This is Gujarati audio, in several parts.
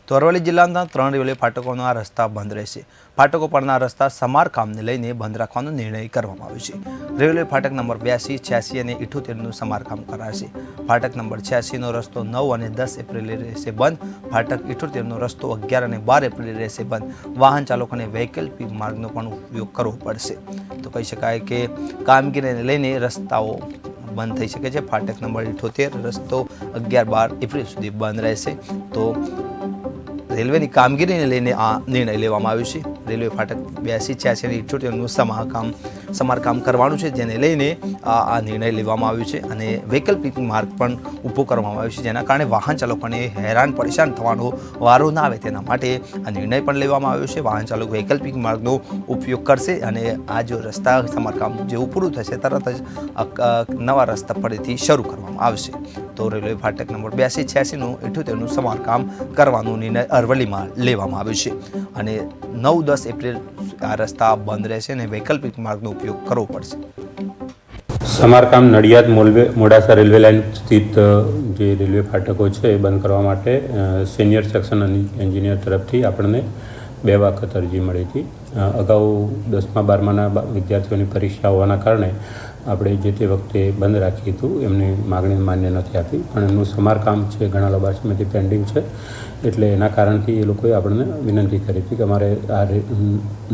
તો અરવલ્લી જિલ્લાના 3 રેલવે ફાટકોના રસ્તા બંધ રહેશે. ફાટકો પરના રસ્તા સમારકામને લઈને બંધ રાખવાનો નિર્ણય કરવામાં આવ્યો છે. રેલવે ફાટક નંબર 82, 86 અને 78નું સમારકામ કરાશે. ફાટક નંબર 86નો રસ્તો 9 અને 10 એપ્રિલે રહેશે બંધ. ફાટક 78નો રસ્તો 11 અને 12 એપ્રિલે રહેશે બંધ. વાહન ચાલકોને વૈકલ્પિક માર્ગનો પણ ઉપયોગ કરવો પડશે. તો કહી શકાય કે કામગીરીને લઈને રસ્તાઓ બંધ થઈ શકે છે. ફાટક નંબર 78 રસ્તો 11-12 એપ્રિલ સુધી બંધ રહેશે. તો રેલવેની કામગીરીને લઈને આ નિર્ણય લેવામાં આવ્યો છે. રેલવે ફાટક 82, 86 અને 78નું સમારકામ કરવાનું છે, જેને લઈને આ નિર્ણય લેવામાં આવ્યો છે અને વૈકલ્પિક માર્ગ પણ ઊભો કરવામાં આવ્યો છે, જેના કારણે વાહન ચાલકોને હેરાન પરેશાન થવાનો વારો ના આવે તેના માટે આ નિર્ણય પણ લેવામાં આવ્યો છે. વાહન ચાલકો વૈકલ્પિક માર્ગનો ઉપયોગ કરશે અને આ જો રસ્તા સમારકામ જેવું પૂરું થશે તરત જ નવા રસ્તા ફરીથી શરૂ કરવામાં આવશે. તો રેલવે ફાટક નંબર 82, 86નું 78નું સમારકામ કરવાનો નિર્ણય અરવલ્લીમાં લેવામાં આવ્યો છે અને 9-10 એપ્રિલ આ રસ્તા બંધ રહેશે અને વૈકલ્પિક માર્ગનો ઉપયોગ કરવો પડશે. સમારકામ નડિયાદ મોડાસા રેલવે લાઇન સ્થિત જે રેલવે ફાટકો છે એ બંધ કરવા માટે સિનિયર સેક્શન એન્જિનિયર તરફથી આપણને 2 વખત અરજી મળી હતી. અગાઉ 10મા 12માના વિદ્યાર્થીઓની પરીક્ષા હોવાના કારણે આપણે જે તે વખતે બંધ રાખ્યું હતું. એમની માગણી માન્ય નથી આપી, પણ એમનું સમારકામ છે ઘણા લાંબા સમયથી પેન્ડિંગ છે, એટલે એના કારણથી એ લોકોએ આપણને વિનંતી કરી હતી કે અમારે આ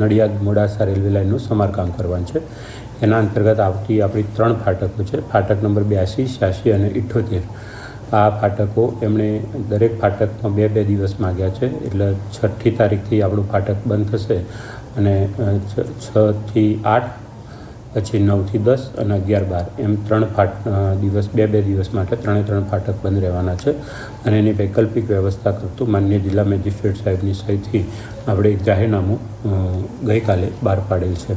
નડિયાદ મોડાસા રેલવે લાઇનનું સમારકામ કરવાનું છે. એના અંતર્ગત આવતી આપણી 3 ફાટકો છે. ફાટક નંબર 82, 86 અને 78. આ ફાટકો એમણે દરેક ફાટકમાં 2-2 દિવસ માગ્યા છે, એટલે 6મી તારીખથી આપણું ફાટક બંધ થશે અને 6 થી 8, પછી 9 થી 10 અને 11-12 એમ 3 દિવસ 2-2 દિવસ માટે 3 ફાટક બંધ રહેવાના છે અને એની વૈકલ્પિક વ્યવસ્થા કરતું માનનીય જિલ્લા મેજિસ્ટ્રેટ સાહેબની સહીથી આપણે એક જાહેરનામું ગઈકાલે બહાર પાડેલ છે.